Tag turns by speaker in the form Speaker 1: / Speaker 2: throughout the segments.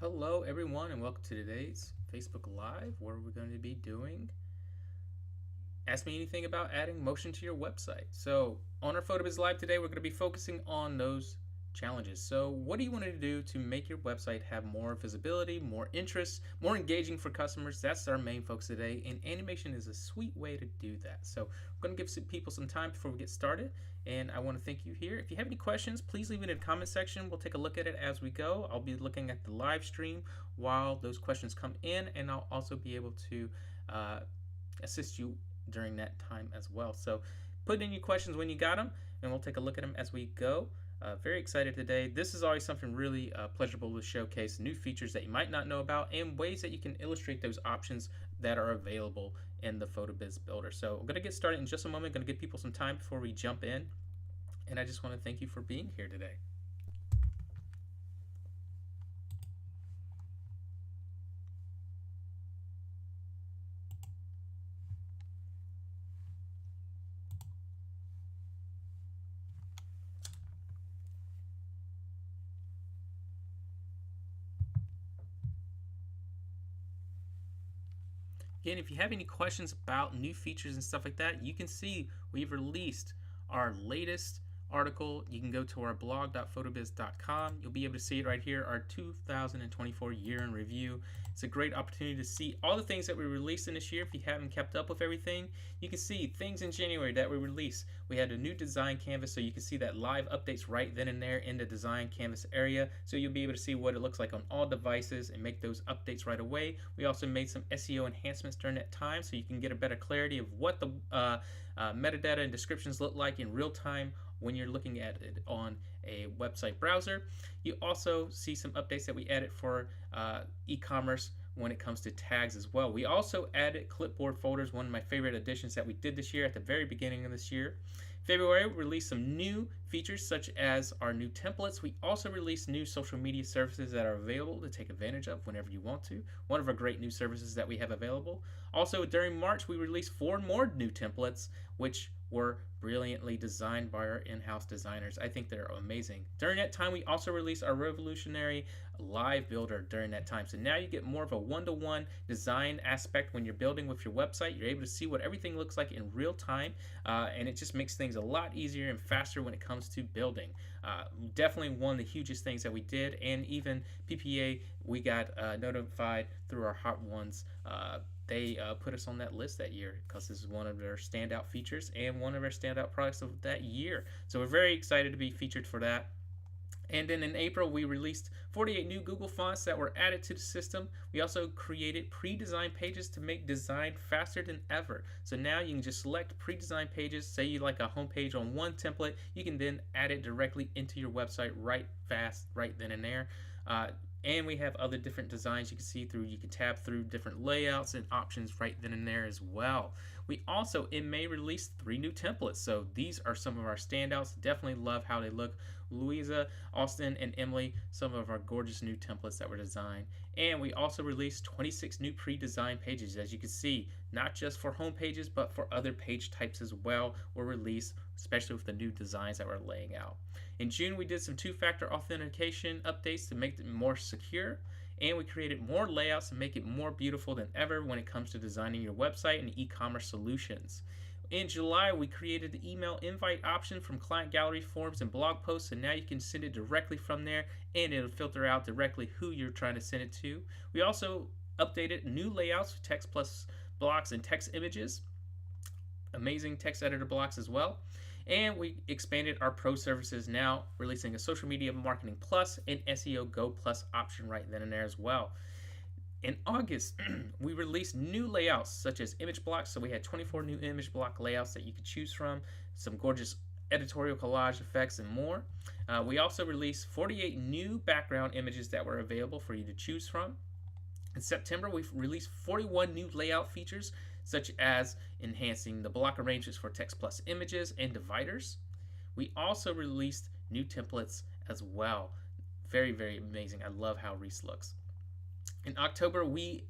Speaker 1: Hello, everyone, and welcome to today's Facebook Live, where we're going to be doing Ask Me Anything About Adding Motion to Your Website. So, on our PhotoBiz Live today, we're going to be focusing on those challenges. So, what do you want to do to make your website have more visibility, more interest, more engaging for customers? That's our main focus today, and animation is a sweet way to do that. So, we're going to give some people some time before we get started, and I want to thank you here. If you have any questions, please leave it in the comment section. We'll take a look at it as we go. I'll be looking at the live stream while those questions come in, and I'll also be able to assist you during that time as well. So put in your questions when you got them, and we'll take a look at them as we go. Very excited today. This is always something really pleasurable to showcase new features that you might not know about and ways that you can illustrate those options that are available in the PhotoBiz Builder. So I'm going to get started in just a moment. I'm going to give people some time before we jump in. And I just want to thank you for being here today. Again, if you have any questions about new features and stuff like that, you can see we've released our latest article. You can go to our blog.photobiz.com. You'll be able to see it right here, our 2024 year in review. It's a great opportunity to see all the things that we released in this year. If you haven't kept up with everything, you can see things in January that we released. We had a new design canvas, so you can see that live updates right then and there in the design canvas area. So you'll be able to see what it looks like on all devices and make those updates right away. We also made some SEO enhancements during that time, so you can get a better clarity of what the metadata and descriptions look like in real time when you're looking at it on a website browser. You also see some updates that we added for e-commerce when it comes to tags as well. We also added clipboard folders, one of my favorite additions that we did this year at the very beginning of this year. February, we released some new features such as our new templates. We also released new social media services that are available to take advantage of whenever you want to. One of our great new services that we have available. Also, during March, we released 4 more new templates, which were brilliantly designed by our in-house designers. I think they're amazing. During that time, we also released our revolutionary live builder during that time. So now you get more of a one-to-one design aspect when you're building with your website. You're able to see what everything looks like in real time, and it just makes things a lot easier and faster when it comes to building. Definitely one of the hugest things that we did, and even PPA, we got notified through our Hot Ones. They put us on that list that year because this is one of their standout features and one of our standout products of that year. So we're very excited to be featured for that. And then in April, we released 48 new Google fonts that were added to the system. We also created pre-designed pages to make design faster than ever. So now you can just select pre-designed pages. Say you like a home page on one template, you can then add it directly into your website right fast, right then and there. And we have other different designs you can see through. You can tab through different layouts and options right then and there as well. We also, in May, released 3 new templates. So these are some of our standouts. Definitely love how they look. Louisa, Austin, and Emily, some of our gorgeous new templates that were designed. And we also released 26 new pre-designed pages. As you can see, not just for home pages, but for other page types as well were released, especially with the new designs that we're laying out. In June, we did some 2-factor authentication updates to make it more secure, and we created more layouts to make it more beautiful than ever when it comes to designing your website and e-commerce solutions. In July, we created the email invite option from client gallery forms and blog posts, and now you can send it directly from there, and it'll filter out directly who you're trying to send it to. We also updated new layouts, text plus blocks and text images, amazing text editor blocks as well. And we expanded our pro services, now releasing a social media marketing plus and SEO Go plus option right then and there as well. In August, we released new layouts such as image blocks. So we had 24 new image block layouts that you could choose from, some gorgeous editorial collage effects, and more. We also released 48 new background images that were available for you to choose from. In September, we've released 41 new layout features, such as enhancing the block arrangements for text plus images and dividers. We also released new templates as well. Very, very amazing. I love how Reese looks. In October, we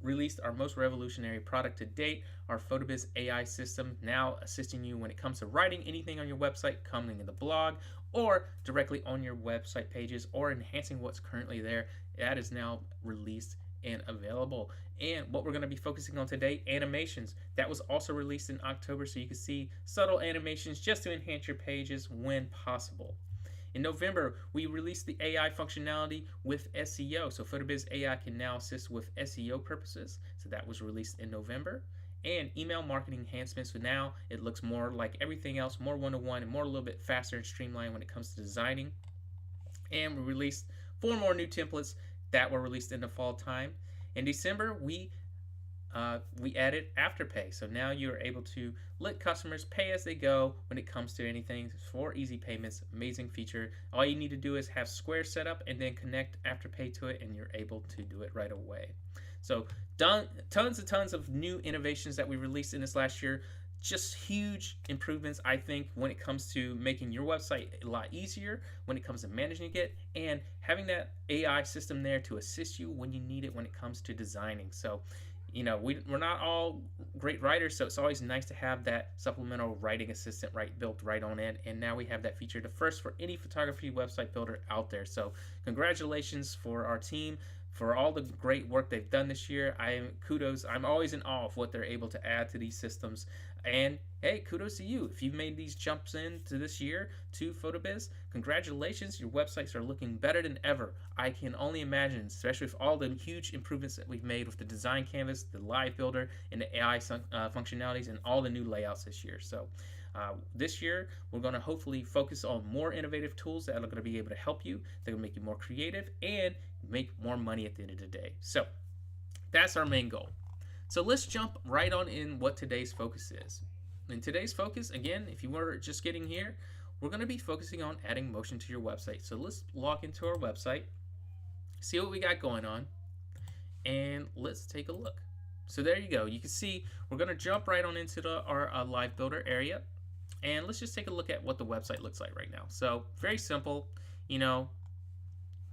Speaker 1: released our most revolutionary product to date, our PhotoBiz AI system, now assisting you when it comes to writing anything on your website, coming in the blog, or directly on your website pages, or enhancing what's currently there. That is now released and available. And what we're going to be focusing on today, animations. That was also released in October, so you can see subtle animations just to enhance your pages when possible. In November, we released the AI functionality with SEO. So PhotoBiz AI can now assist with SEO purposes. So that was released in November. And email marketing enhancements. So now it looks more like everything else, more one-to-one and more a little bit faster and streamlined when it comes to designing. And we released 4 more new templates that were released in the fall time. In December, we added Afterpay. So now you're able to let customers pay as they go when it comes to anything for easy payments. Amazing feature. All you need to do is have Square set up and then connect Afterpay to it, and you're able to do it right away. So tons and tons of new innovations that we released in this last year. Just huge improvements, I think, when it comes to making your website a lot easier, when it comes to managing it, and having that AI system there to assist you when you need it when it comes to designing. So, we're not all great writers, so it's always nice to have that supplemental writing assistant built right on in. And now we have that feature, the first for any photography website builder out there. So congratulations for our team for all the great work they've done this year. Kudos. I'm always in awe of what they're able to add to these systems. And hey, kudos to you. If you've made these jumps into this year to PhotoBiz, congratulations. Your websites are looking better than ever. I can only imagine, especially with all the huge improvements that we've made with the design canvas, the live builder, and the AI functionalities, and all the new layouts this year. So this year, we're going to hopefully focus on more innovative tools that are going to be able to help you. They're going to make you more creative and make more money at the end of the day. So that's our main goal. So let's jump right on in what today's focus is. In today's focus, again, if you were just getting here, we're going to be focusing on adding motion to your website. So let's log into our website, see what we got going on, and let's take a look. So there you go. You can see we're going to jump right on into our live builder area, and let's just take a look at what the website looks like right now. So very simple,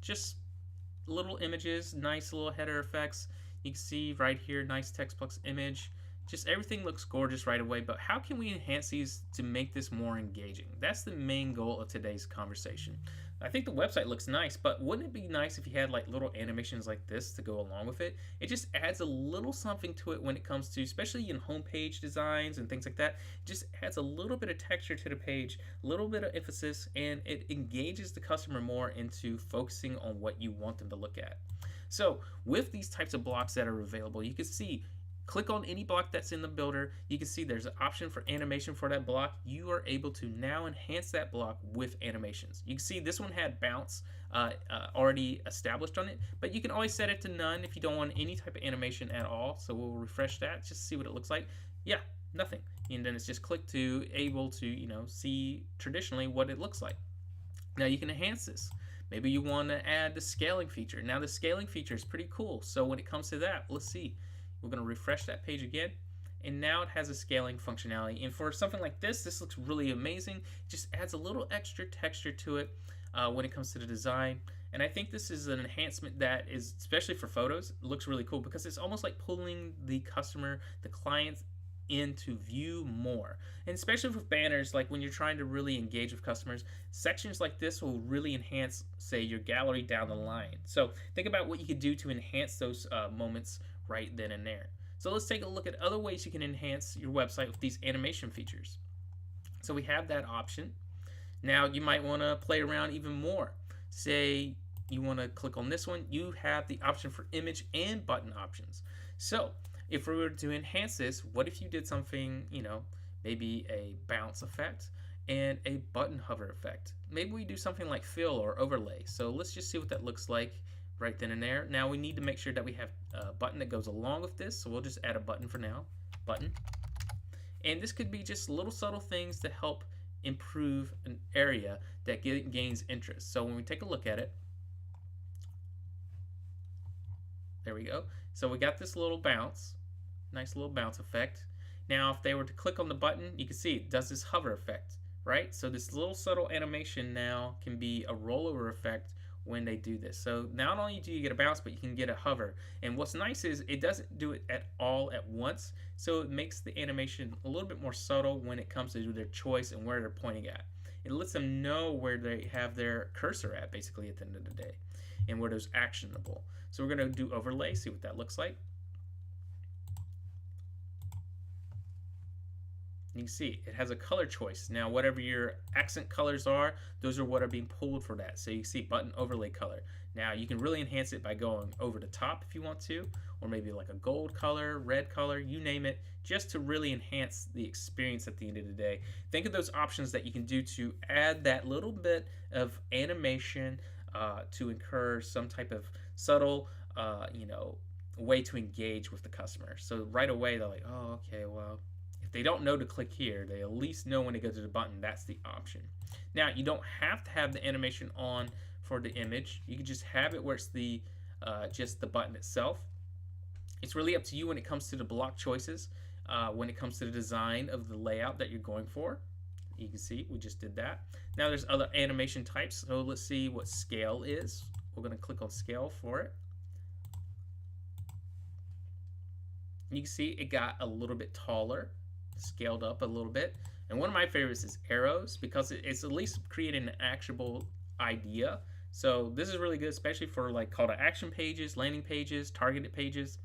Speaker 1: just little images, nice little header effects. You can see right here, nice text plus image. Just everything looks gorgeous right away, but how can we enhance these to make this more engaging? That's the main goal of today's conversation. I think the website looks nice, but wouldn't it be nice if you had like little animations like this to go along with it? It just adds a little something to it when it comes to, especially in homepage designs and things like that. It just adds a little bit of texture to the page, a little bit of emphasis, and it engages the customer more into focusing on what you want them to look at. So with these types of blocks that are available, you can see, click on any block that's in the builder. You can see there's an option for animation for that block. You are able to now enhance that block with animations. You can see this one had bounce already established on it, but you can always set it to none if you don't want any type of animation at all. So we'll refresh that just to see what it looks like. Yeah, nothing. And then it's just click to able to see traditionally what it looks like. Now you can enhance this. Maybe you want to add the scaling feature. Now the scaling feature is pretty cool. So when it comes to that, let's see. We're going to refresh that page again, and now it has a scaling functionality. And for something like this looks really amazing. It just adds a little extra texture to it when it comes to the design. And I think this is an enhancement that is, especially for photos, looks really cool because it's almost like pulling the customer, the client, in to view more. And especially with banners, like when you're trying to really engage with customers, sections like this will really enhance, say, your gallery down the line. So think about what you could do to enhance those moments right then and there. So let's take a look at other ways you can enhance your website with these animation features. So we have that option. Now you might want to play around even more. Say you want to click on this one, you have the option for image and button options. So if we were to enhance this, what if you did something, maybe a bounce effect and a button hover effect? Maybe we do something like fill or overlay. So let's just see what that looks like right then and there. Now we need to make sure that we have a button that goes along with this. So we'll just add a button for now, button. And this could be just little subtle things to help improve an area that gains interest. So when we take a look at it, there we go. So we got this little bounce, nice little bounce effect. Now if they were to click on the button, you can see it does this hover effect, right? So this little subtle animation now can be a rollover effect when they do this. So not only do you get a bounce, but you can get a hover. And what's nice is it doesn't do it at all at once, so it makes the animation a little bit more subtle when it comes to their choice and where they're pointing at. It lets them know where they have their cursor at, basically, at the end of the day, and where there's actionable. So we're going to do overlay, see what that looks like. You can see it has a color choice. Now, whatever your accent colors are, those are what are being pulled for that. So you see button overlay color. Now, you can really enhance it by going over the top if you want to, or maybe like a gold color, red color, you name it, just to really enhance the experience at the end of the day. Think of those options that you can do to add that little bit of animation to incur some type of subtle, way to engage with the customer. So right away, they're like, oh, okay, well, if they don't know to click here, they at least know when to go to the button. That's the option. Now, you don't have to have the animation on for the image. You can just have it where it's the just the button itself. It's really up to you when it comes to the block choices, when it comes to the design of the layout that you're going for. You can see we just did that. Now there's other animation types. So let's see what scale is. We're going to click on scale for it. You can see it got a little bit taller, scaled up a little bit. And one of my favorites is arrows, because it's at least creating an actionable idea. So this is really good, especially for like call to action pages, landing pages, targeted pages.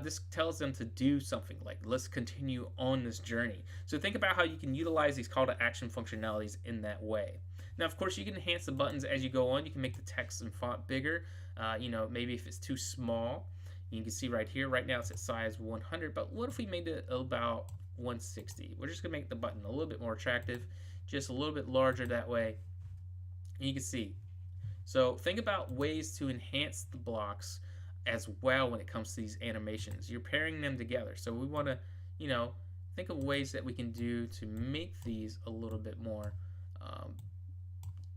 Speaker 1: This tells them to do something, like let's continue on this journey. So think about how you can utilize these call to action functionalities in that way. Now, of course, you can enhance the buttons as you go on. You can make the text and font bigger. Maybe if it's too small, you can see right here. Right now it's at size 100, but what if we made it about 160? We're just gonna make the button a little bit more attractive, just a little bit larger that way. And you can see. So think about ways to enhance the blocks as well when it comes to these animations. You're pairing them together. So we want to, think of ways that we can do to make these a little bit more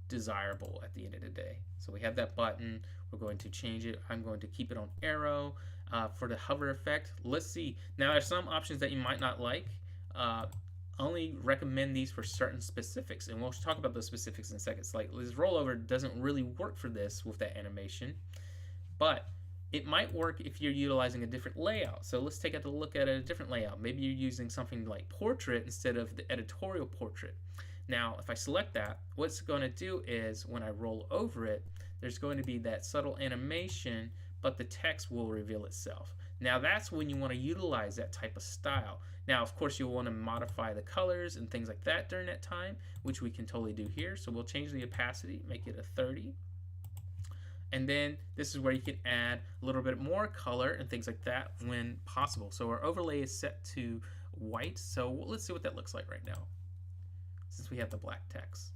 Speaker 1: desirable at the end of the day. So we have that button. We're going to change it. I'm going to keep it on arrow. For the hover effect, let's see. Now there's some options that you might not like. Only recommend these for certain specifics, and we'll talk about those specifics in a second. Like this rollover doesn't really work for this with that animation, but it might work if you're utilizing a different layout. So let's take a look at a different layout. Maybe you're using something like portrait instead of the editorial portrait. Now, if I select that, what's going to do is when I roll over it, there's going to be that subtle animation, but the text will reveal itself. Now, that's when you want to utilize that type of style. Now, of course, you'll want to modify the colors and things like that during that time, which we can totally do here. So we'll change the opacity, make it a 30. And then this is where you can add a little bit more color and things like that when possible. So our overlay is set to white. So let's see what that looks like right now, since we have the black text.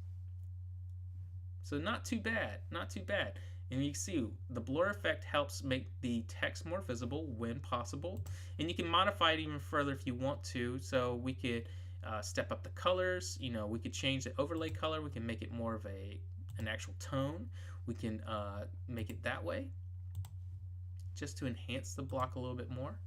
Speaker 1: So not too bad, not too bad. And you can see the blur effect helps make the text more visible when possible. And you can modify it even further if you want to. So we could step up the colors. We could change the overlay color. We can make it more of an actual tone. We can make it that way just to enhance the block a little bit more.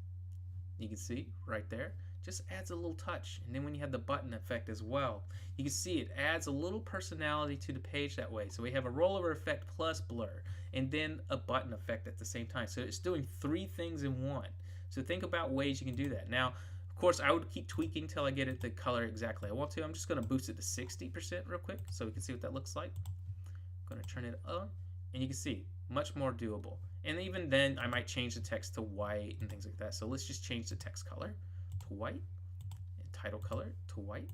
Speaker 1: You can see right there. Just adds a little touch. And then when you have the button effect as well, you can see it adds a little personality to the page that way. So we have a rollover effect plus blur, and then a button effect at the same time. So it's doing 3 things in one. So think about ways you can do that. Now, of course, I would keep tweaking till I get it the color exactly I want to. I'm just going to boost it to 60% real quick so we can see what that looks like. I'm going to turn it on, and you can see much more doable. And even then, I might change the text to white and things like that. So let's just change the text color to white and title color to white.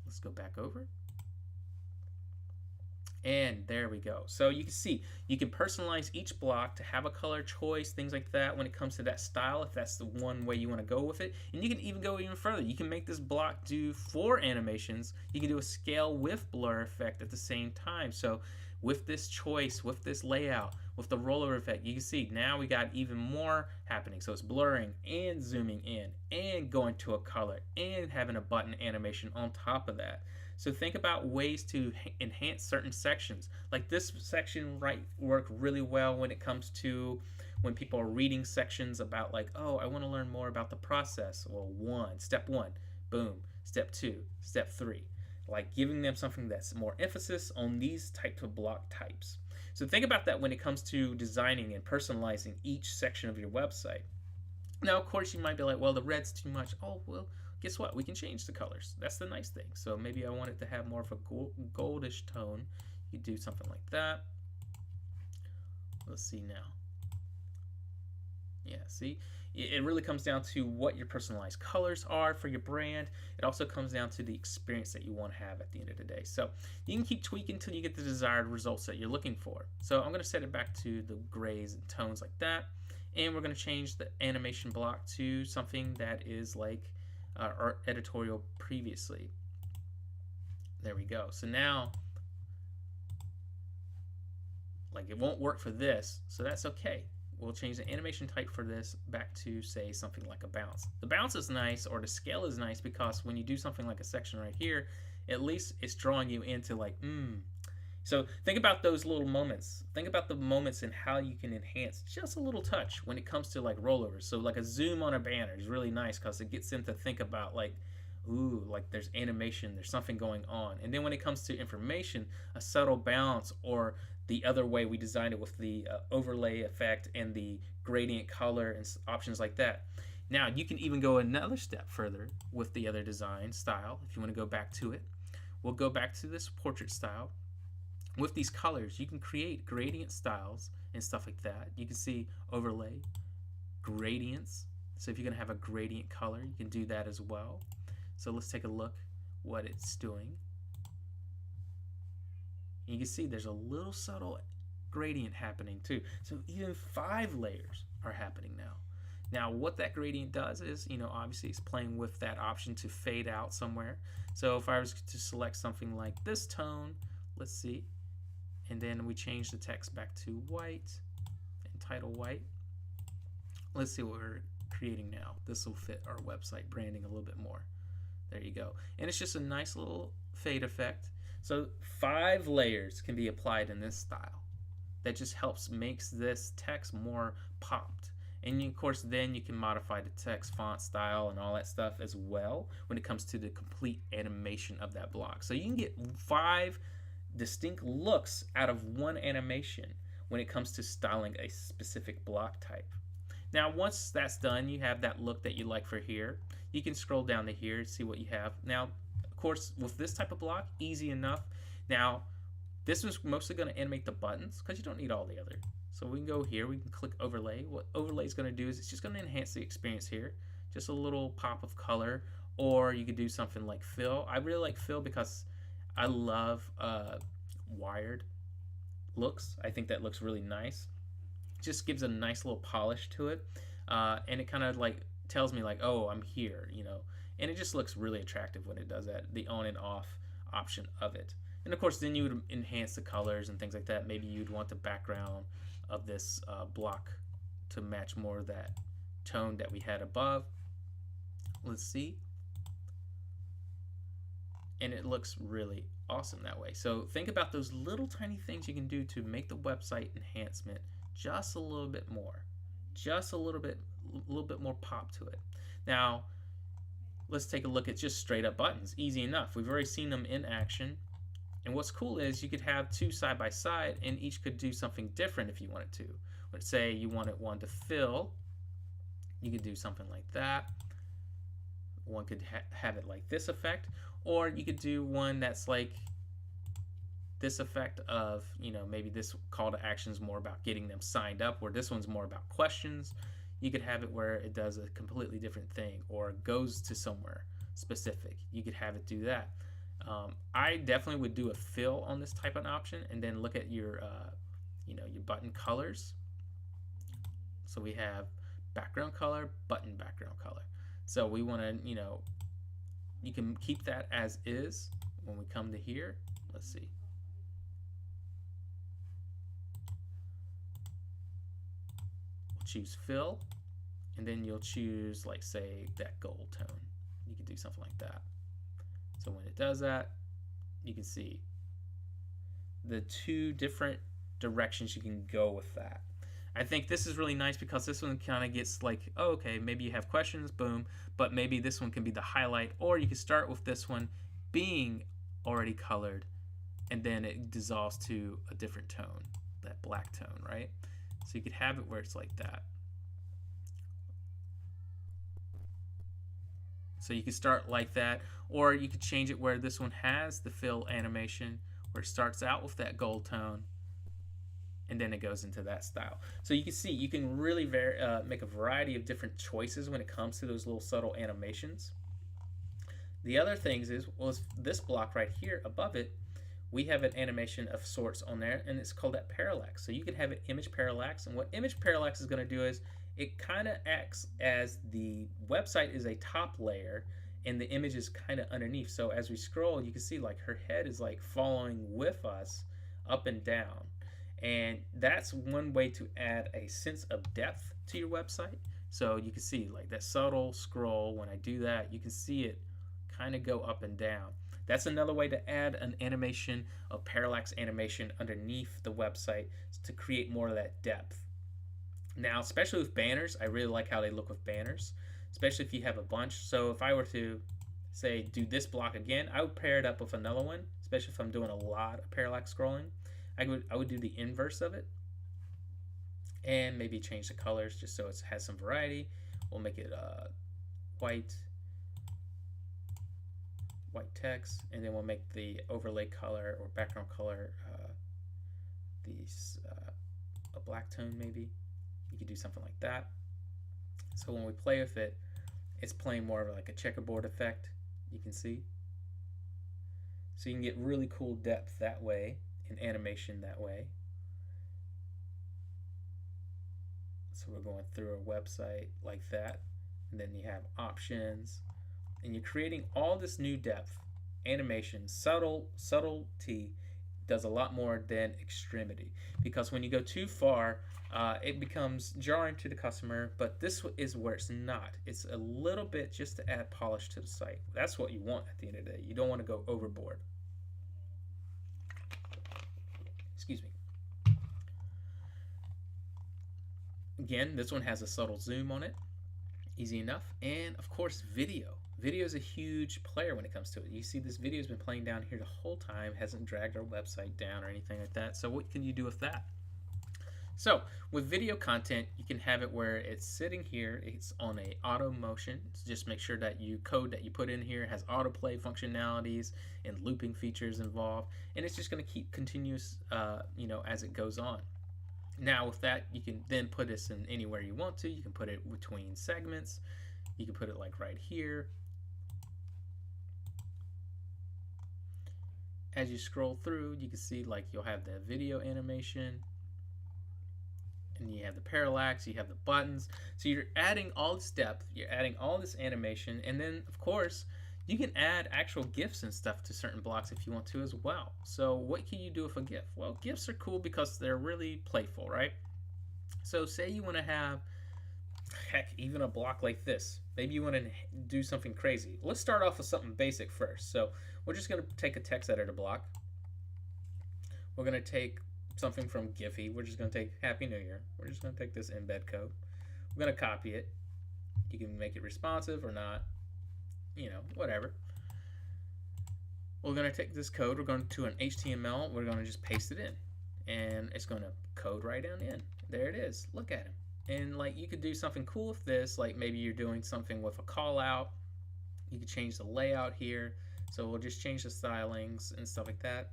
Speaker 1: Let's go back over. And there we go. So you can see you can personalize each block to have a color choice, things like that when it comes to that style, if that's the one way you want to go with it. And you can even go even further. You can make this block do 4 animations. You can do a scale with blur effect at the same time. So with this choice, with this layout, with the rollover effect, you can see now we got even more happening. So it's blurring and zooming in and going to a color and having a button animation on top of that. So think about ways to enhance certain sections. Like this section work really well when it comes to when people are reading sections about like, oh, I want to learn more about the process. Well, step 1, boom. Step 2, step 3. like giving them something that's more emphasis on these types of block types. So think about that when it comes to designing and personalizing each section of your website. Now, of course, you might be like, well, the red's too much. Oh, well, guess what? We can change the colors. That's the nice thing. So maybe I want it to have more of a goldish tone. You do something like that. Let's see now. Yeah, see? It really comes down to what your personalized colors are for your brand. It also comes down to the experience that you want to have at the end of the day. So you can keep tweaking until you get the desired results that you're looking for. So I'm going to set it back to the grays and tones like that. And we're going to change the animation block to something that is like our editorial previously. There we go. So now, like, it won't work for this, so that's okay. We'll change the animation type for this back to, say, something like a bounce. The bounce is nice, or the scale is nice, because when you do something like a section right here, at least it's drawing you into like, So think about those little moments. Think about the moments and how you can enhance just a little touch when it comes to like rollovers. So like a zoom on a banner is really nice because it gets them to think about like, ooh, like there's animation, there's something going on. And then when it comes to information, a subtle bounce, or the other way we designed it with the overlay effect and the gradient color and options like that. Now you can even go another step further with the other design style. If you want to go back to it, we'll go back to this portrait style. With these colors, you can create gradient styles and stuff like that. You can see overlay, gradients. So if you're going to have a gradient color, you can do that as well. So let's take a look what it's doing. And you can see there's a little subtle gradient happening too. So even 5 layers are happening now. Now what that gradient does is, obviously it's playing with that option to fade out somewhere. So if I was to select something like this tone, let's see, and then we change the text back to white and title white. Let's see what we're creating now. This will fit our website branding a little bit more. There you go. And it's just a nice little fade effect. So 5 layers can be applied in this style. That just makes this text more popped. And of course then you can modify the text font style and all that stuff as well when it comes to the complete animation of that block. So you can get 5 distinct looks out of one animation when it comes to styling a specific block type. Now once that's done, you have that look that you like for here. You can scroll down to here and see what you have. Now of course with this type of block, easy enough. Now this is mostly going to animate the buttons because you don't need all the other. So we can go here, we can click overlay. What overlay is going to do is it's just going to enhance the experience here. Just a little pop of color, or you could do something like fill. I really like fill because I love wired looks. I think that looks really nice. Just gives a nice little polish to it, and it kind of like tells me like, oh, I'm here, and it just looks really attractive when it does that, the on and off option of it. And of course then you would enhance the colors and things like that. Maybe you'd want the background of this block to match more of that tone that we had above. Let's see. And it looks really awesome that way. So think about those little tiny things you can do to make the website enhancement just a little bit more. Just a little bit more pop to it. Now, let's take a look at just straight up buttons. Easy enough. We've already seen them in action. And what's cool is you could have 2 side by side and each could do something different if you wanted to. Let's say you wanted one to fill. You could do something like that. One could have it like this effect, or you could do one that's like this effect of, maybe this call to action is more about getting them signed up, where this one's more about questions. You could have it where it does a completely different thing or goes to somewhere specific. You could have it do that. I definitely would do a fill on this type of option, and then look at your, your button colors. So we have background color, button background color. So we want to, you can keep that as is when we come to here. Let's see. We'll choose fill, and then you'll choose, like, say, that gold tone. You can do something like that. So when it does that, you can see the 2 different directions you can go with that. I think this is really nice because this one kind of gets like, oh, okay, maybe you have questions, boom, but maybe this one can be the highlight, or you can start with this one being already colored, and then it dissolves to a different tone, that black tone, right? So you could have it where it's like that. So you can start like that, or you could change it where this one has the fill animation, where it starts out with that gold tone, and then it goes into that style. So you can see you can really make a variety of different choices when it comes to those little subtle animations. The other things is, well, this block right here above it, we have an animation of sorts on there, and it's called that parallax. So you can have an image parallax, and what image parallax is going to do is it kind of acts as the website is a top layer and the image is kind of underneath. So as we scroll, you can see like her head is like following with us up and down. And that's one way to add a sense of depth to your website. So you can see like that subtle scroll. When I do that, you can see it kind of go up and down. That's another way to add an animation, a parallax animation underneath the website to create more of that depth. Now, especially with banners, I really like how they look with banners, especially if you have a bunch. So if I were to say do this block again, I would pair it up with another one, especially if I'm doing a lot of parallax scrolling. I would do the inverse of it and maybe change the colors just so it has some variety. We'll make it white text, and then we'll make the overlay color or background color a black tone maybe. You could do something like that. So when we play with it, it's playing more of like a checkerboard effect, you can see. So you can get really cool depth that way and animation that way. So we're going through a website like that, and then you have options, and you're creating all this new depth, animation, subtlety does a lot more than extremity, because when you go too far, it becomes jarring to the customer. But this is where it's not. It's a little bit just to add polish to the site. That's what you want at the end of the day. You don't want to go overboard. Excuse me. Again, this one has a subtle zoom on it. Easy enough. And of course, video. Video is a huge player when it comes to it. You see this video has been playing down here the whole time, hasn't dragged our website down or anything like that. So what can you do with that? So with video content, you can have it where it's sitting here, it's on a auto motion. So just make sure that you code that you put in here has autoplay functionalities and looping features involved, and it's just going to keep continuous as it goes on. Now with that, you can then put this in anywhere you want to. You can put it between segments. You can put it like right here. As you scroll through, you can see like you'll have the video animation, and you have the parallax, you have the buttons. So you're adding all this depth, you're adding all this animation, and then of course you can add actual GIFs and stuff to certain blocks if you want to as well. So what can you do with a GIF? Well, GIFs are cool because they're really playful, right? So say you want to have, heck, even a block like this. Maybe you want to do something crazy. Let's start off with something basic first. So we're just going to take a text editor block. We're going to take something from Giphy. We're just going to take Happy New Year. We're just going to take this embed code. We're going to copy it. You can make it responsive or not. Whatever. We're going to take this code. We're going to an HTML. We're going to just paste it in. And it's going to code right down in. There it is. Look at it. And like you could do something cool with this. Like maybe you're doing something with a call out. You could change the layout here. So we'll just change the stylings and stuff like that.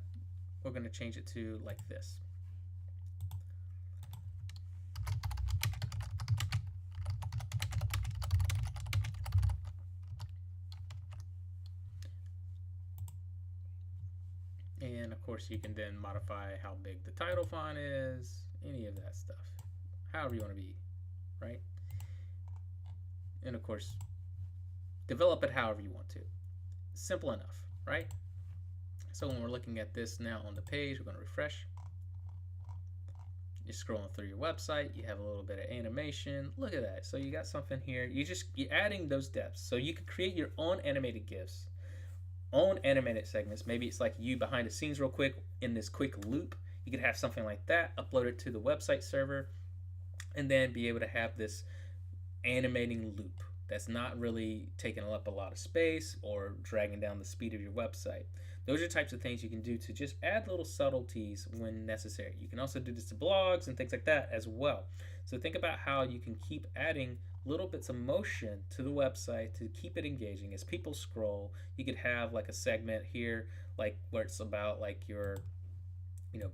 Speaker 1: We're going to change it to like this. And of course you can then modify how big the title font is, any of that stuff, however you want to be, right? And of course, develop it however you want to. Simple enough, right? So when we're looking at this now on the page, we're going to refresh. You're scrolling through your website, you have a little bit of animation. Look at that. So you got something here. You're adding those depths. So you could create your own animated GIFs, own animated segments. Maybe it's like you behind the scenes real quick in this quick loop. You could have something like that, upload it to the website server, and then be able to have this animating loop that's not really taking up a lot of space or dragging down the speed of your website. those are types of things you can do to just add little subtleties when necessary. You can also do this to blogs and things like that as well. So think about how you can keep adding little bits of motion to the website to keep it engaging. As people scroll, you could have like a segment here, like where it's about like your,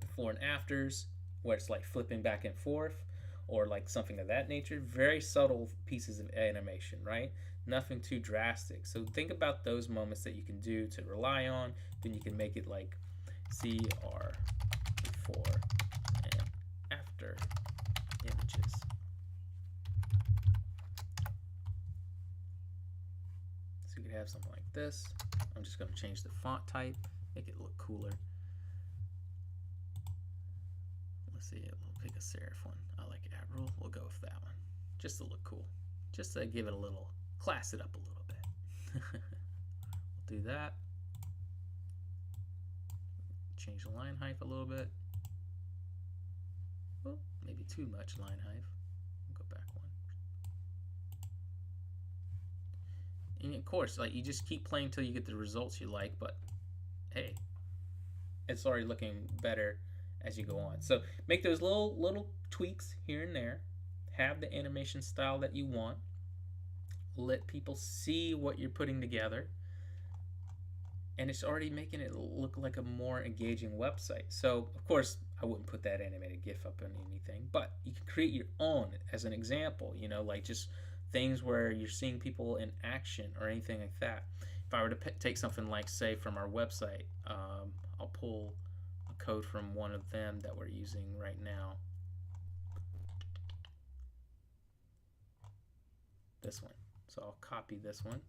Speaker 1: before and afters, where it's like flipping back and forth, or like something of that nature. Very subtle pieces of animation, right? Nothing too drastic. So think about those moments that you can do to rely on. Then you can make it like CR before and after images. So you could have something like this. I'm just going to change the font type, make it look cooler. Let's see, we'll pick a serif one. I like Admiral. We'll go with that one, just to look cool, just to give it a little, class it up a little bit. We'll do that. Change the line height a little bit. Well, maybe too much line height. We'll go back one. And of course, like, you just keep playing until you get the results you like, but hey, it's already looking better as you go on. So make those little tweaks here and there. Have the animation style that you want. Let people see what you're putting together. And it's already making it look like a more engaging website. So of course I wouldn't put that animated GIF up on anything, but you can create your own as an example, like just things where you're seeing people in action or anything like that. If I were to take something like, say, from our website, I'll pull a code from one of them that we're using right now. This one. So I'll copy this one.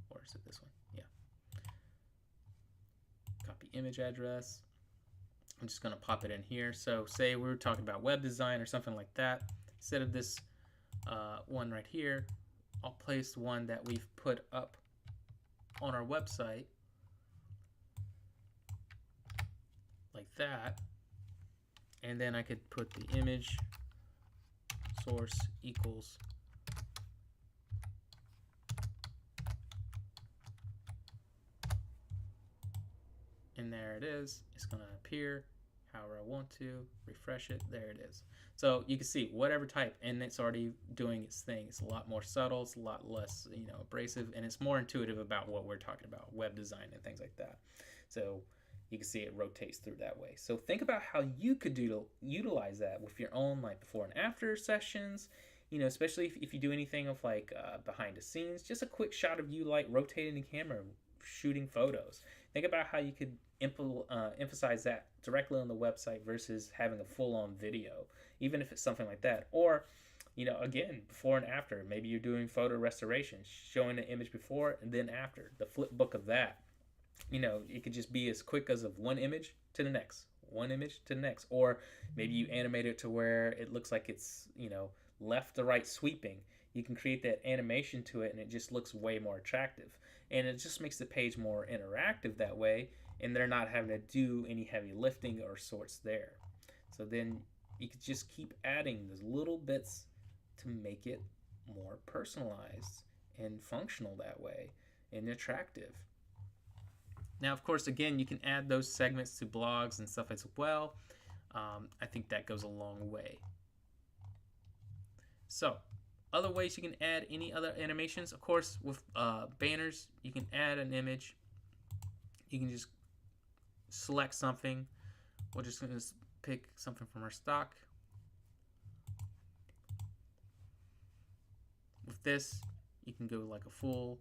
Speaker 1: Or is it this one? Yeah. Copy image address. I'm just going to pop it in here. So say we were talking about web design or something like that. Instead of this one right here, I'll place one that we've put up on our website like that. And then I could put the image source equals and there it is. It's going to appear however I want to. Refresh it. There it is. So you can see whatever type, and it's already doing its thing. It's a lot more subtle. It's a lot less, abrasive, and it's more intuitive about what we're talking about, web design and things like that. So you can see it rotates through that way. So think about how you could utilize that with your own like before and after sessions. Especially if you do anything of like behind the scenes, just a quick shot of you like rotating the camera, shooting photos. Think about how you could emphasize that directly on the website versus having a full-on video, even if it's something like that. Or, again, before and after. Maybe you're doing photo restoration, showing the image before and then after, the flip book of that. It could just be as quick as of one image to the next, one image to the next. Or maybe you animate it to where it looks like it's, left to right sweeping. You can create that animation to it and it just looks way more attractive. And it just makes the page more interactive that way, and they're not having to do any heavy lifting or sorts there. So then you could just keep adding those little bits to make it more personalized and functional that way and attractive. Now, of course, again, you can add those segments to blogs and stuff as well. I think that goes a long way. So, other ways you can add any other animations, of course, with banners, you can add an image. You can just select something. We're just going to pick something from our stock. With this, you can go like a full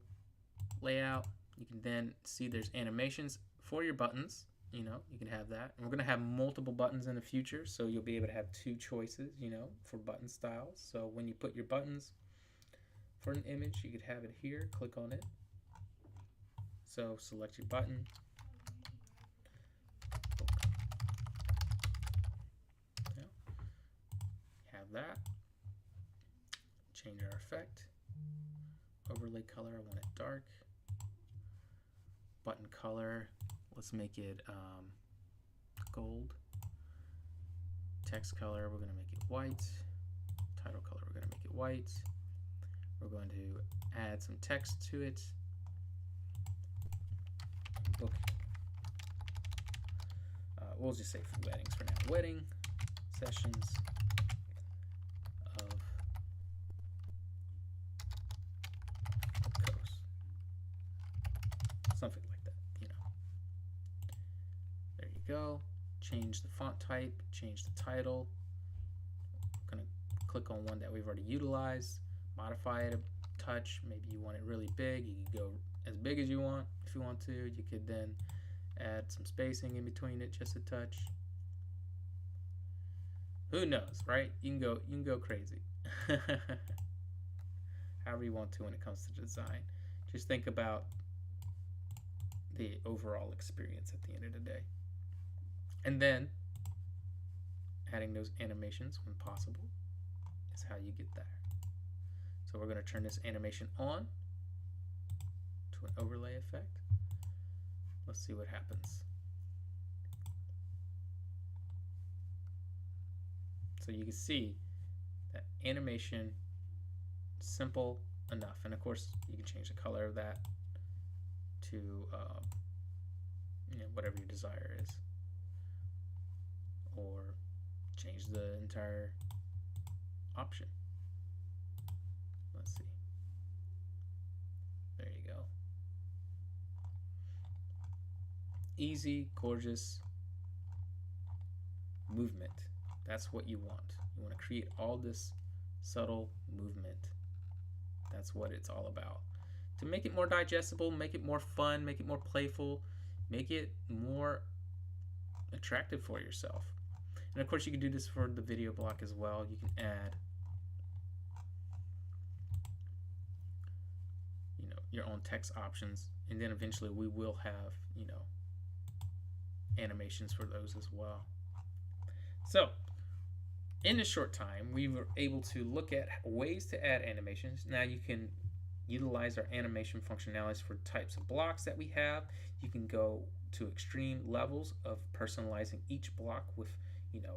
Speaker 1: layout. You can then see there's animations for your buttons. You can have that. And we're going to have multiple buttons in the future, so you'll be able to have two choices, for button styles. So when you put your buttons for an image, you could have it here. Click on it. So select your button. Have that. Change our effect. Overlay color, I want it dark. Button color, let's make it gold. Text color, we're going to make it white. Title color, we're going to make it white. We're going to add some text to it. book. We'll just say for weddings for now. Wedding sessions of coast. Something like that, you know. There you go. Change the font type, change the title. I'm going to click on one that we've already utilized, modify it a touch. Maybe you want it really big. You can go as big as you want if you want to. You could then add some spacing in between it, just a touch. Who knows, right? You can go crazy. However you want to when it comes to design. Just think about the overall experience at the end of the day. And then adding those animations when possible is how you get there. So we're going to turn this animation on to an overlay effect. Let's see what happens. So you can see that animation, simple enough. And of course, you can change the color of that to whatever your desire is. Or change the entire option. Let's see. There you go. Easy, gorgeous movement. That's what you want. You want to create all this subtle movement. That's what it's all about. To make it more digestible, make it more fun, make it more playful, make it more attractive for yourself. And of course you can do this for the video block as well. You can add your own text options, and then eventually we will have animations for those as well. So in this short time we were able to look at ways to add animations. Now you can utilize our animation functionalities for types of blocks that we have. You can go to extreme levels of personalizing each block with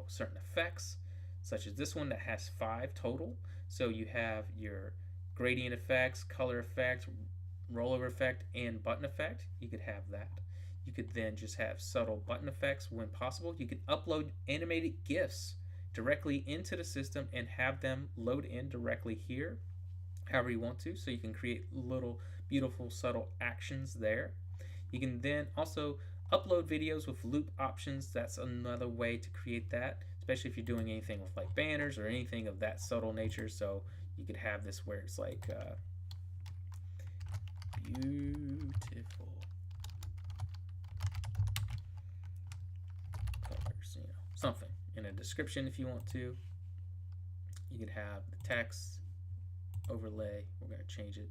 Speaker 1: certain effects, such as this one that has 5 total. So you have your gradient effects, color effect, rollover effect, and button effect. You could have that. You could then just have subtle button effects when possible. You could upload animated GIFs directly into the system and have them load in directly here however you want to, so you can create little beautiful subtle actions there. You can then also upload videos with loop options. That's another way to create that, especially if you're doing anything with like banners or anything of that subtle nature. So you could have this where it's like beautiful colors, something in a description if you want to. You could have the text overlay. We're going to change it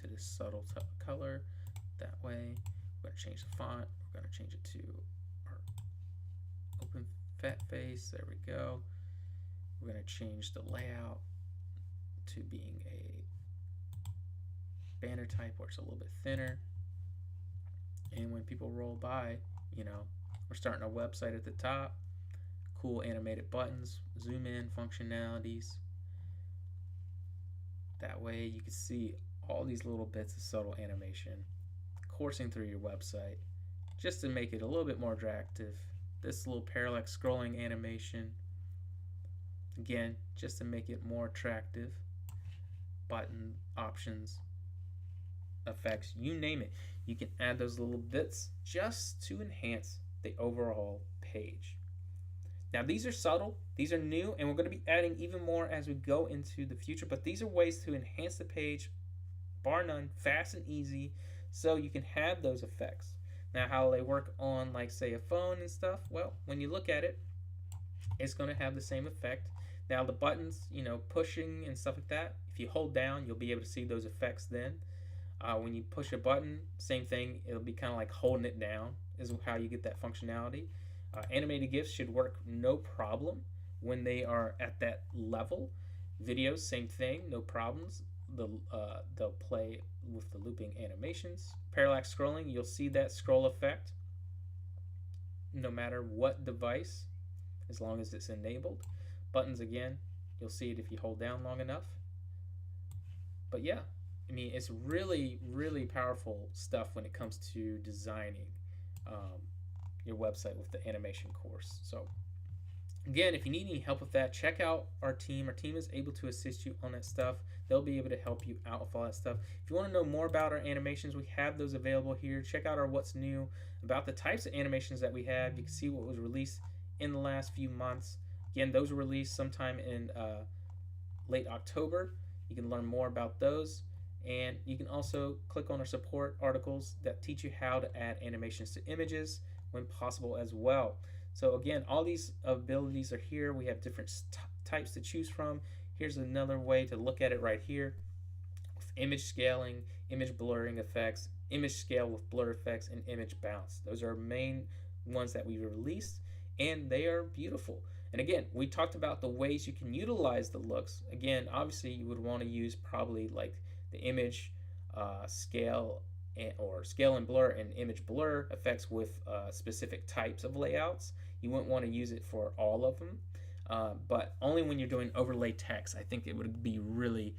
Speaker 1: to this subtle color that way. We're going to change the font. We're going to change it to our open fat face. There we go. We're going to change the layout to being a banner type where it's a little bit thinner. And when people roll by, we're starting our website at the top. Cool animated buttons, zoom in functionalities. That way you can see all these little bits of subtle animation coursing through your website just to make it a little bit more attractive. This little parallax scrolling animation, again, just to make it more attractive. Button options, effects, you name it. You can add those little bits just to enhance the overall page. Now these are subtle, these are new, and we're going to be adding even more as we go into the future, but these are ways to enhance the page, bar none, fast and easy, so you can have those effects. Now how they work on, like, say, a phone and stuff, well, when you look at it, it's going to have the same effect. Now the buttons, pushing and stuff like that, if you hold down, you'll be able to see those effects then. When you push a button, same thing, it'll be kind of like holding it down is how you get that functionality. Animated GIFs should work no problem when they are at that level. Videos, same thing, no problems. They'll play with the looping animations. Parallax scrolling, you'll see that scroll effect no matter what device, as long as it's enabled. Buttons, again, you'll see it if you hold down long enough. But yeah, I mean, it's really, really powerful stuff when it comes to designing. um, your website with the animation course. So again, if you need any help with that, check out our team. Our team is able to assist you on that stuff. They'll be able to help you out with all that stuff. If you want to know more about our animations, we have those available here. Check out our what's new about the types of animations that we have. You can see what was released in the last few months. Again, those were released sometime in late October. You can learn more about those. And you can also click on our support articles that teach you how to add animations to images when possible as well. So again, all these abilities are here. We have different types to choose from. Here's another way to look at it right here with image scaling, image blurring effects, image scale with blur effects, and image bounce. Those are main ones that we released, and they are beautiful. And again, we talked about the ways you can utilize the looks. Again, obviously you would want to use probably like the image scale or scale and blur and image blur effects with specific types of layouts. You wouldn't want to use it for all of them, but only when you're doing overlay text. I think it would be really,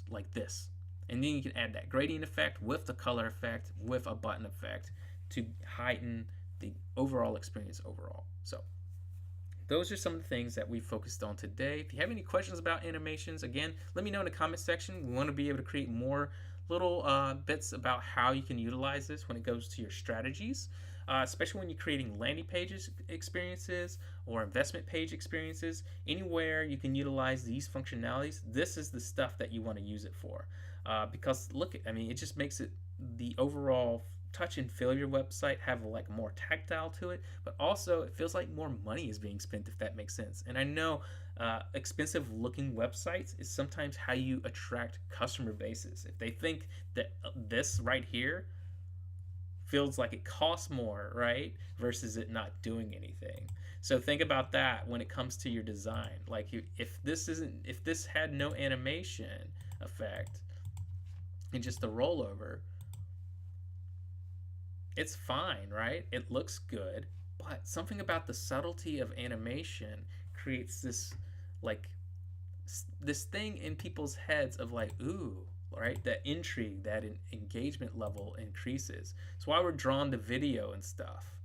Speaker 1: like this. And then you can add that gradient effect with the color effect with a button effect to heighten the overall experience overall. So those are some of the things that we focused on today. If you have any questions about animations, again, let me know in the comment section. We want to be able to create more little bits about how you can utilize this when it goes to your strategies, especially when you're creating landing pages experiences or investment page experiences. Anywhere you can utilize these functionalities, this is the stuff that you want to use it for. Because look, it just makes it the overall touch and feel your website have like more tactile to it, but also it feels like more money is being spent, if that makes sense. And I know expensive looking websites is sometimes how you attract customer bases. If they think that this right here feels like it costs more, right, versus it not doing anything. So think about that when it comes to your design. Like if this had no animation effect and just the rollover, it's fine, right? It looks good, but something about the subtlety of animation creates this like this thing in people's heads of like, ooh, right? That intrigue, that engagement level increases. It's why we're drawn to video and stuff.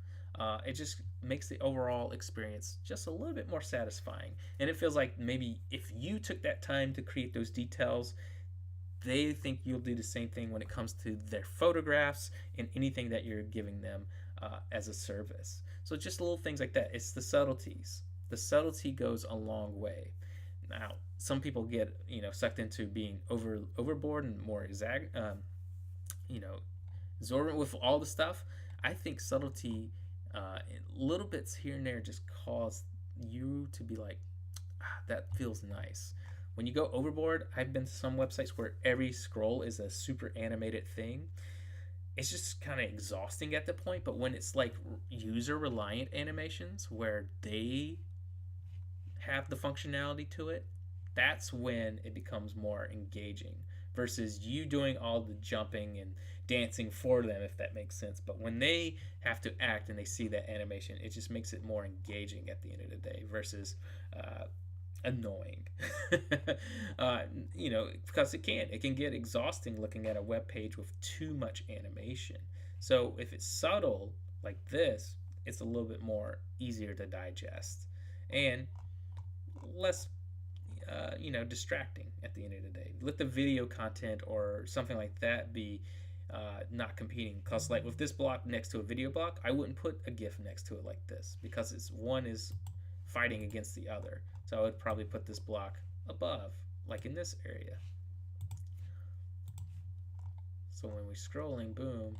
Speaker 1: It just makes the overall experience just a little bit more satisfying. And it feels like maybe if you took that time to create those details, they think you'll do the same thing when it comes to their photographs and anything that you're giving them as a service. So just little things like that. It's the subtleties. The subtlety goes a long way. Now, some people get sucked into being overboard and more absorbent with all the stuff. I think subtlety, little bits here and there, just cause you to be like, that feels nice. When you go overboard, I've been to some websites where every scroll is a super animated thing. It's just kind of exhausting at the point, but when it's like user reliant animations where they have the functionality to it, that's when it becomes more engaging versus you doing all the jumping and dancing for them, if that makes sense. But when they have to act and they see that animation, it just makes it more engaging at the end of the day versus annoying. Because it can get exhausting looking at a web page with too much animation. So if it's subtle like this, it's a little bit more easier to digest and less distracting at the end of the day. Let the video content or something like that be not competing, because like with this block next to a video block, I wouldn't put a GIF next to it like this because one is fighting against the other. So I would probably put this block above, like in this area. So when we're scrolling, boom,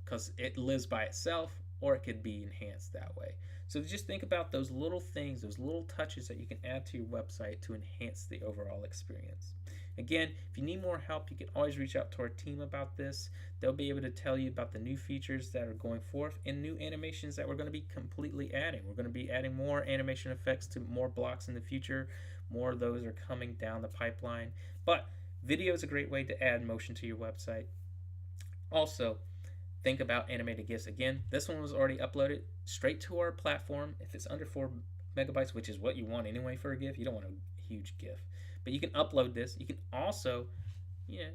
Speaker 1: because it lives by itself, or it could be enhanced that way. So just think about those little things, those little touches that you can add to your website to enhance the overall experience. Again, if you need more help, you can always reach out to our team about this. They'll be able to tell you about the new features that are going forth and new animations that we're going to be completely adding. We're going to be adding more animation effects to more blocks in the future. More of those are coming down the pipeline. But video is a great way to add motion to your website. Also, think about animated GIFs. Again, this one was already uploaded straight to our platform. If it's under 4 megabytes, which is what you want anyway for a GIF, you don't want a huge GIF. But you can upload this. You can also, if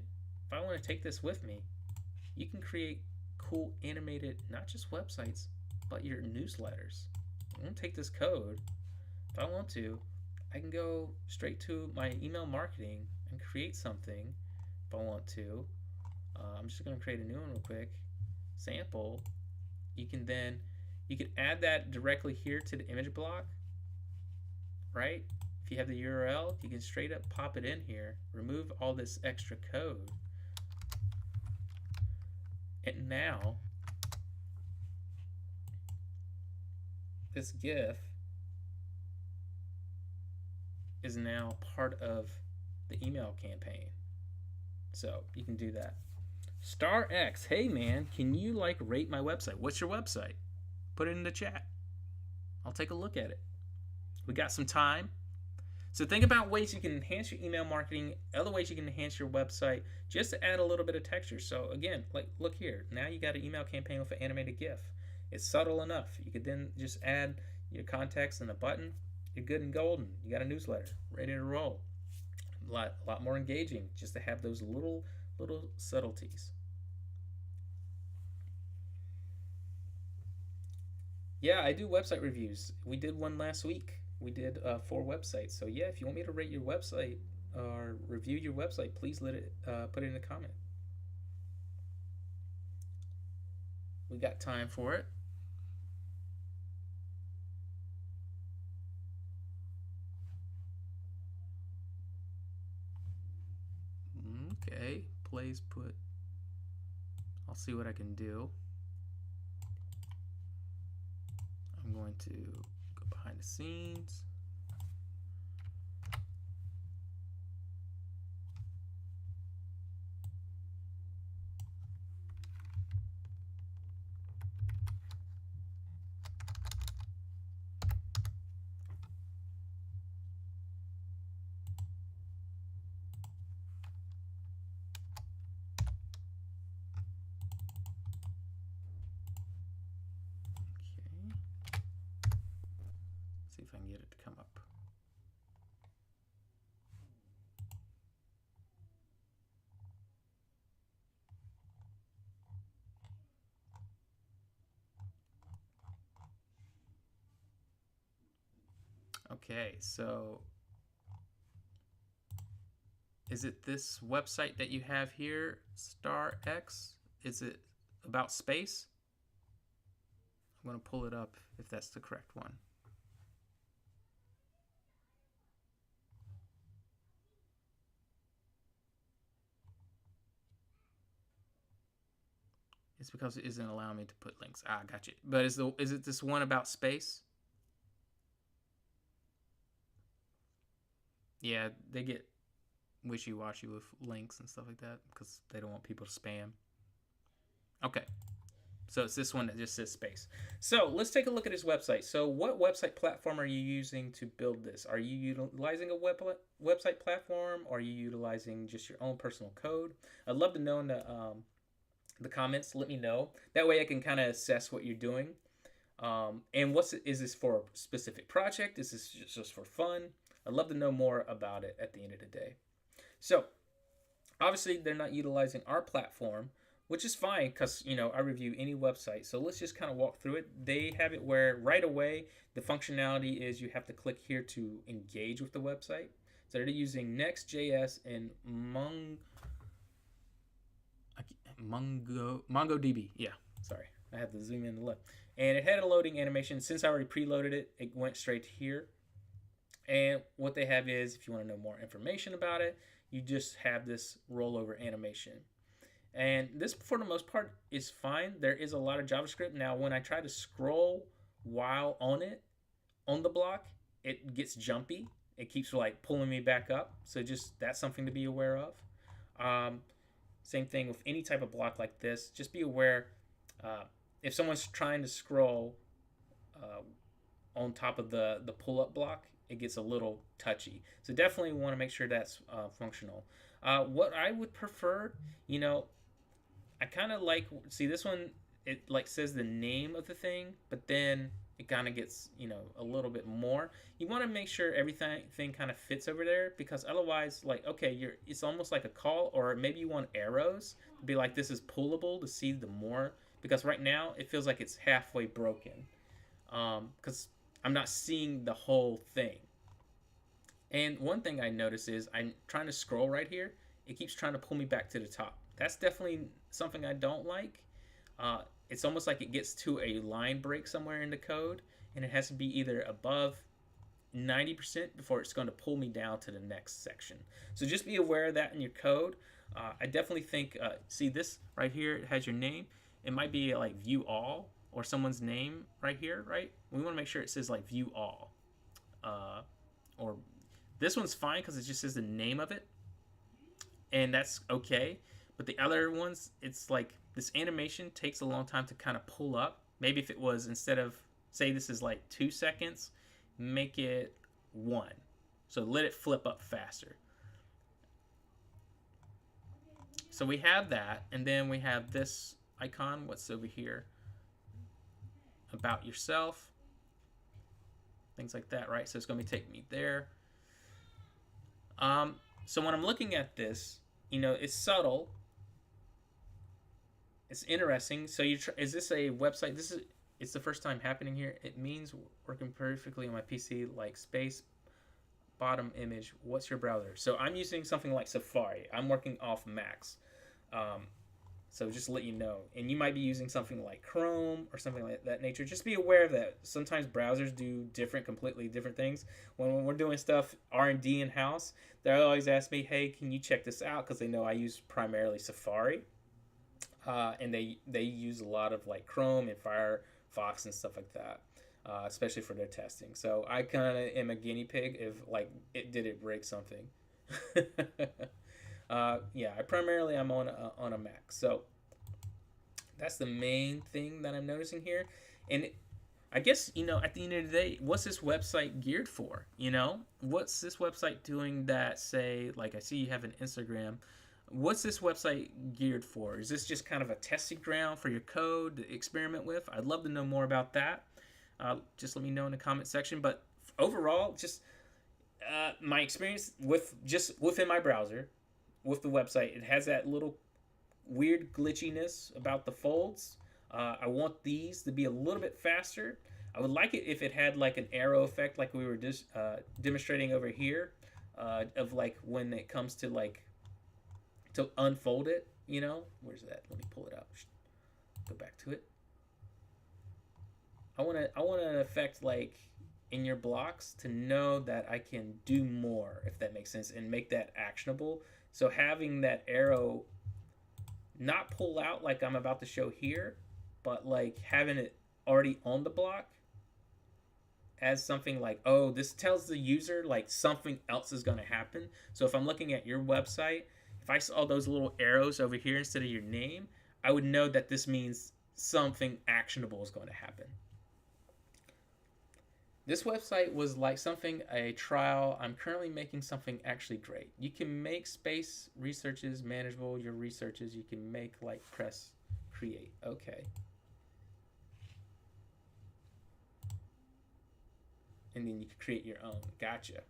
Speaker 1: I want to take this with me, you can create cool animated, not just websites, but your newsletters. I'm going to take this code. If I want to, I can go straight to my email marketing and create something if I want to. I'm just going to create a new one real quick. Sample. You can add that directly here to the image block, right? If you have the URL, you can straight up pop it in here, remove all this extra code, and now this GIF is now part of the email campaign. So you can do that. Star X, hey man, can you like rate my website? What's your website? Put it in the chat. I'll take a look at it. We got some time. So think about ways you can enhance your email marketing, other ways you can enhance your website, just to add a little bit of texture. So again, like look here, now you got an email campaign with an animated GIF. It's subtle enough. You could then just add your context and a button. You're good and golden. You got a newsletter ready to roll. A lot more engaging just to have those little subtleties. Yeah, I do website reviews. We did one last week. We did 4 websites. So yeah, if you want me to rate your website or review your website, please put it in a comment. We got time for it. Okay, please put. I'll see what I can do. I'm going to go behind the scenes. See if I can get it to come up. Okay, so is it this website that you have here, Star X? Is it about space? I'm going to pull it up if that's the correct one. It's because it isn't allowing me to put links. Ah, got you. But is it this one about space? Yeah, they get wishy-washy with links and stuff like that because they don't want people to spam. Okay. So it's this one that just says space. So let's take a look at his website. So what website platform are you using to build this? Are you utilizing a website platform, or are you utilizing just your own personal code? I'd love to know in the comments. Let me know. That way I can kind of assess what you're doing. And is this for a specific project? Is this just for fun? I'd love to know more about it at the end of the day. So obviously they're not utilizing our platform, which is fine because, I review any website. So let's just kind of walk through it. They have it where right away the functionality is you have to click here to engage with the website. So they're using Next.js and MongoDB. Yeah, sorry. I had to zoom in and look. And it had a loading animation. Since I already preloaded it, it went straight here. And what they have is, if you want to know more information about it, you just have this rollover animation. And this, for the most part, is fine. There is a lot of JavaScript. Now, when I try to scroll while on the block, it gets jumpy. It keeps like pulling me back up. So that's something to be aware of. Same thing with any type of block like this. Just be aware if someone's trying to scroll on top of the pull-up block, it gets a little touchy. So definitely want to make sure that's functional. What I would prefer, I kind of like, see this one, it like says the name of the thing, but then it kind of gets, a little bit more. You want to make sure everything kind of fits over there, because otherwise, like, okay, it's almost like a call, or maybe you want arrows to be like, this is pullable to see the more, because right now it feels like it's halfway broken, because I'm not seeing the whole thing. And one thing I notice is I'm trying to scroll right here. It keeps trying to pull me back to the top. That's definitely something I don't like. It's almost like it gets to a line break somewhere in the code, and it has to be either above 90% before it's going to pull me down to the next section. So just be aware of that in your code. I definitely think, see this right here, it has your name. It might be like view all or someone's name right here, right? We want to make sure it says like view all. Or this one's fine because it just says the name of it, and that's okay. But the other ones, it's like this animation takes a long time to kind of pull up. Maybe if it was, instead of, say this is like 2 seconds, make it 1. So let it flip up faster. So we have that, and then we have this icon. What's over here? About yourself. Things like that, right? So it's going to be taking me there. So when I'm looking at this, you know, it's subtle. It's interesting. So is this a website? It's the first time happening here. It means working perfectly on my PC, like space, bottom image. What's your browser? So I'm using something like Safari. I'm working off Macs. So just to let you know. And you might be using something like Chrome or something like that nature. Just be aware of that. Sometimes browsers do completely different things. When we're doing stuff R&D in-house, they always ask me, hey, can you check this out? Because they know I use primarily Safari. And they use a lot of like Chrome and Firefox and stuff like that, especially for their testing. So I kind of am a guinea pig if like it break something. Yeah, I'm on a Mac, so that's the main thing that I'm noticing here. And I guess, you know, at the end of the day, what's this website geared for? You know, what's this website doing that, say, like I see you have an Instagram. What's this website geared for? Is this just kind of a testing ground for your code to experiment with? I'd love to know more about that. Just let me know in the comment section. But overall, just my experience within my browser, with the website, it has that little weird glitchiness about the folds. I want these to be a little bit faster. I would like it if it had like an arrow effect, like we were just demonstrating over here, of like when it comes to like to unfold it. You know, where's that? Let me pull it out. Go back to it. I want an effect like in your blocks to know that I can do more, if that makes sense, and make that actionable. So having that arrow not pull out like I'm about to show here, but like having it already on the block as something like, oh, this tells the user like something else is going to happen. So if I'm looking at your website, if I saw those little arrows over here instead of your name, I would know that this means something actionable is going to happen. This website was like a trial. I'm currently making something actually great. You can make space researches manageable, your researches. You can make like press create. Okay. And then you can create your own. Gotcha.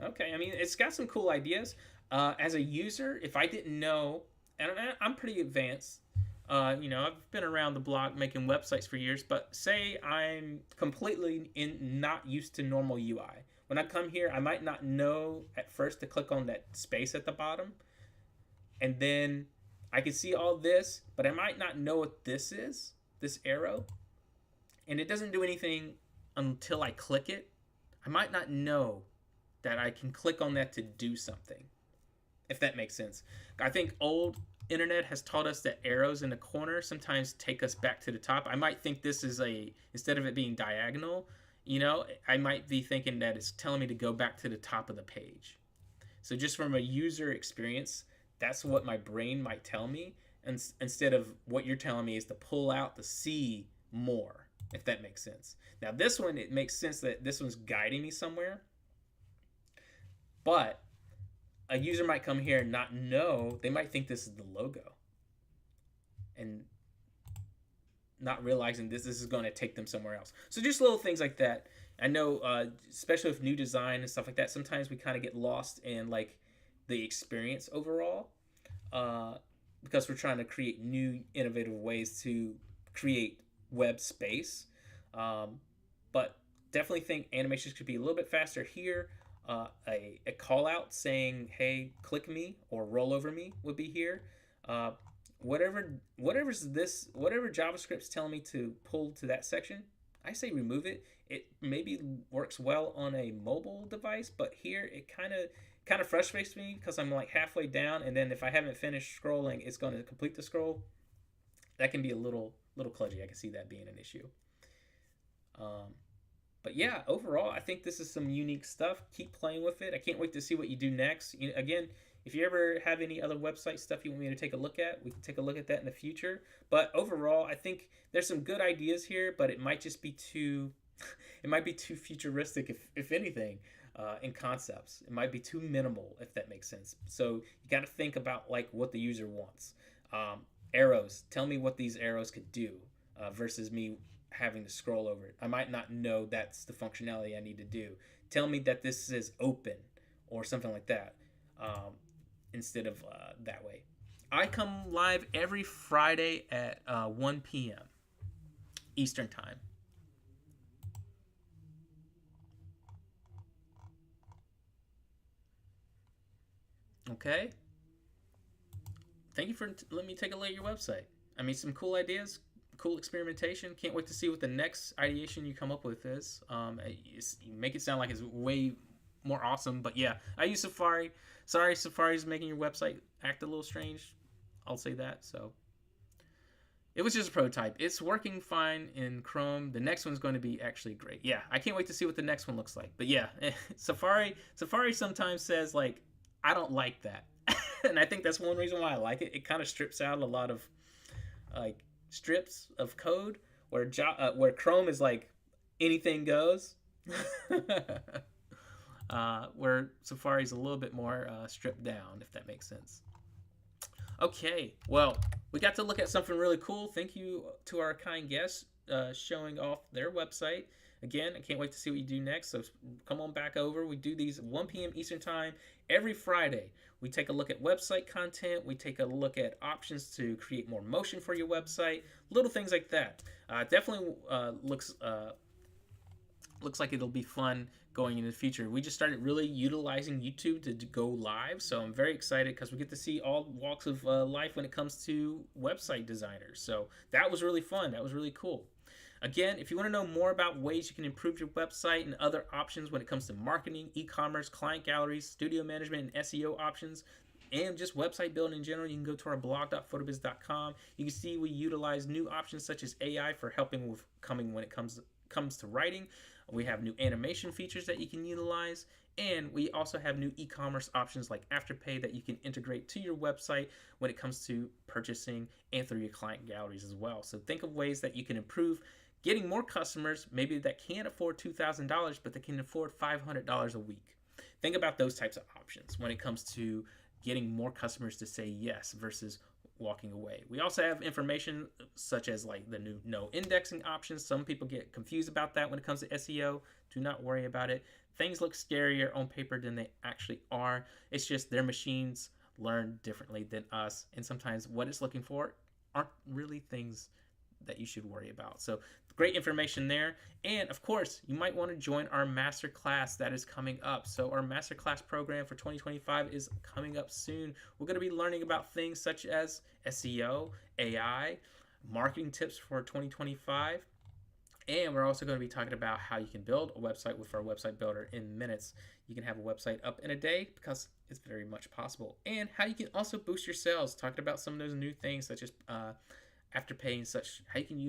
Speaker 1: Okay, I mean, it's got some cool ideas. As a user, if I didn't know, and I'm pretty advanced, you know, I've been around the block making websites for years, but say I'm completely not used to normal UI. When I come here, I might not know at first to click on that space at the bottom. And then I can see all this, but I might not know what this is, this arrow. And it doesn't do anything until I click it. I might not know that I can click on that to do something, if that makes sense. I think old internet has taught us that arrows in the corner sometimes take us back to the top. I might think this is instead of it being diagonal, you know, I might be thinking that it's telling me to go back to the top of the page. So just from a user experience, that's what my brain might tell me, and instead of what you're telling me is to pull out to see more, if that makes sense. Now this one, it makes sense that this one's guiding me somewhere, but a user might come here and not know. They might think this is the logo and not realizing this is going to take them somewhere else. So just little things like that. I know, especially with new design and stuff like that, sometimes we kind of get lost in like the experience overall, because we're trying to create new innovative ways to create web space. Um, but definitely think animations could be a little bit faster here. A call out saying, "Hey, click me" or "roll over me" would be here. Uh, whatever JavaScript's telling me to pull to that section, I say remove it. It maybe works well on a mobile device, but here it kind of frustrates me because I'm like halfway down, and then if I haven't finished scrolling, it's going to complete the scroll. That can be a little kludgy. I can see that being an issue. Um, but yeah, overall, I think this is some unique stuff. Keep playing with it. I can't wait to see what you do next. Again, if you ever have any other website stuff you want me to take a look at, we can take a look at that in the future. But overall, I think there's some good ideas here, but it might just be too, it might be too futuristic, if anything, in concepts. It might be too minimal, if that makes sense. So you got to think about like what the user wants. Arrows. Tell me what these arrows could do versus me having to scroll over it. I might not know that's the functionality I need to do. Tell me that this is open or something like that um, instead of that way. I come live every Friday at 1 p.m. Eastern Time. Okay? Thank you for letting me take a look at your website. I mean, some cool ideas, cool experimentation. Can't wait to see what the next ideation you come up with is. You make it sound like it's way more awesome, but yeah, I use Safari. Sorry, Safari's making your website act a little strange. I'll say that. So it was just a prototype. It's working fine in Chrome. The next one's going to be actually great. Yeah, I can't wait to see what the next one looks like. But yeah, Safari sometimes says like, I don't like that. And I think that's one reason why I like it. It kind of strips out a lot of like strips of code where Chrome is like anything goes. Where Safari's a little bit more stripped down, if that makes sense. Okay, well, we got to look at something really cool. Thank you to our kind guests showing off their website. Again, I can't wait to see what you do next. So come on back over. We do these 1 p.m. Eastern Time every Friday. We take a look at website content. We take a look at options to create more motion for your website. Little things like that. Definitely looks like it'll be fun going into the future. We just started really utilizing YouTube to go live, so I'm very excited because we get to see all walks of life when it comes to website designers. So that was really fun. That was really cool. Again, if you want to know more about ways you can improve your website and other options when it comes to marketing, e-commerce, client galleries, studio management, and SEO options, and just website building in general, you can go to our blog.photobiz.com. You can see we utilize new options such as AI for helping with when it comes to writing. We have new animation features that you can utilize, and we also have new e-commerce options like Afterpay that you can integrate to your website when it comes to purchasing and through your client galleries as well. So think of ways that you can improve getting more customers, maybe that can't afford $2,000, but they can afford $500 a week. Think about those types of options when it comes to getting more customers to say yes versus walking away. We also have information such as like the new no indexing options. Some people get confused about that when it comes to SEO. Do not worry about it. Things look scarier on paper than they actually are. It's just their machines learn differently than us, and sometimes what it's looking for aren't really things that you should worry about. So great information there. And of course, you might want to join our masterclass that is coming up. So our masterclass program for 2025 is coming up soon. We're going to be learning about things such as SEO, AI, marketing tips for 2025. And we're also going to be talking about how you can build a website with our website builder in minutes. You can have a website up in a day because it's very much possible. And how you can also boost your sales, talking about some of those new things such as Afterpay and such, how you can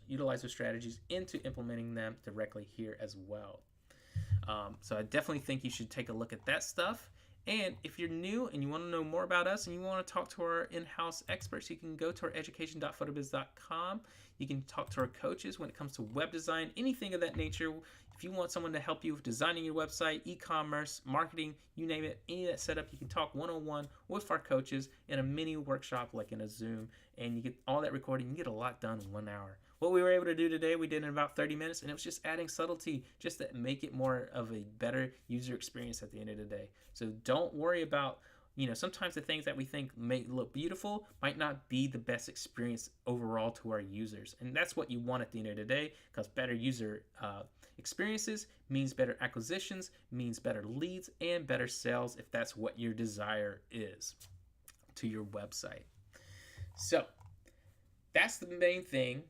Speaker 1: utilize those strategies into implementing them directly here as well. So I definitely think you should take a look at that stuff. And if you're new and you want to know more about us and you want to talk to our in-house experts, you can go to our education.photobiz.com. You can talk to our coaches when it comes to web design, anything of that nature. If you want someone to help you with designing your website, e-commerce, marketing, you name it, any of that setup, you can talk one-on-one with our coaches in a mini workshop like in a Zoom, and you get all that recording. You get a lot done in 1 hour. What we were able to do today, we did in about 30 minutes, and it was just adding subtlety just to make it more of a better user experience at the end of the day. So don't worry about sometimes the things that we think may look beautiful might not be the best experience overall to our users. And that's what you want at the end of the day, because better user experiences means better acquisitions, means better leads, and better sales if that's what your desire is to your website. So that's the main thing.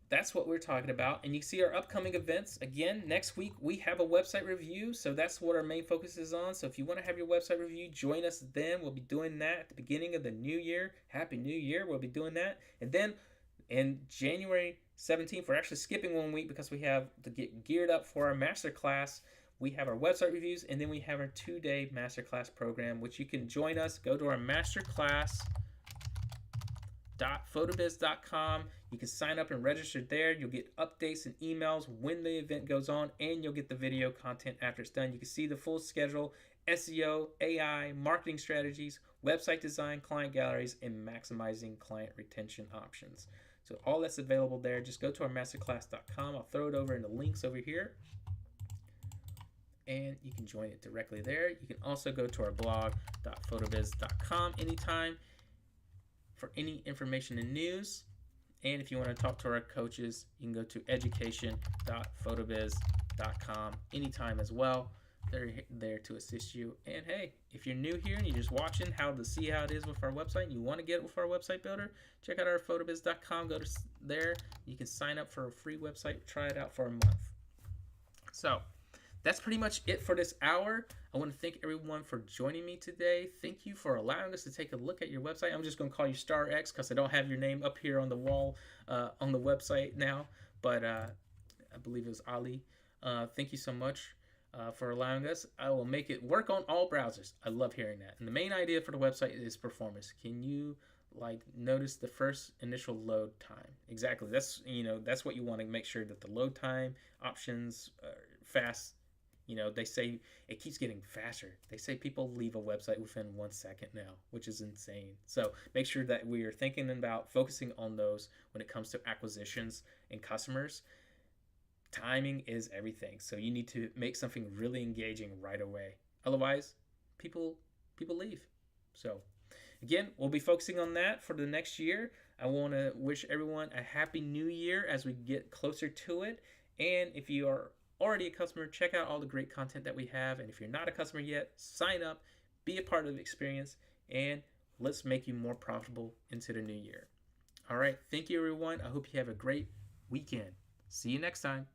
Speaker 1: That's what we're talking about. And you see our upcoming events. Again, next week we have a website review. So that's what our main focus is on. So if you want to have your website review, join us then. We'll be doing that at the beginning of the new year. Happy New Year. We'll be doing that. And then in January 17th, we're actually skipping 1 week because we have to get geared up for our masterclass. We have our website reviews, and then we have our 2-day masterclass program, which you can join us. Go to our masterclass.photobiz.com. You can sign up and register there. You'll get updates and emails when the event goes on, and you'll get the video content after it's done. You can see the full schedule, SEO, AI, marketing strategies, website design, client galleries, and maximizing client retention options. So all that's available there. Just go to our masterclass.com. I'll throw it over in the links over here, and you can join it directly there. You can also go to our blog.photobiz.com anytime for any information and news. And if you want to talk to our coaches, you can go to education.photobiz.com anytime as well. They're there to assist you. And hey, if you're new here and you're just watching to see how it is with our website and you want to get it with our website builder, check out our photobiz.com. Go to there. You can sign up for a free website. Try it out for a month. So that's pretty much it for this hour. I want to thank everyone for joining me today. Thank you for allowing us to take a look at your website. I'm just going to call you Star X because I don't have your name up here on the wall on the website now, but I believe it was Ali. Thank you so much for allowing us. I will make it work on all browsers. I love hearing that. And the main idea for the website is performance. Can you notice the first initial load time? Exactly. That's what you want to make sure that the load time options are fast. They say it keeps getting faster. They say people leave a website within 1 second now, which is insane. So make sure that we are thinking about focusing on those when it comes to acquisitions and customers. Timing is everything. So you need to make something really engaging right away. Otherwise, people leave. So again, we'll be focusing on that for the next year. I want to wish everyone a happy new year as we get closer to it. And if you are already a customer, check out all the great content that we have. And if you're not a customer yet, sign up, be a part of the experience, and let's make you more profitable into the new year. All right. Thank you, everyone. I hope you have a great weekend. See you next time.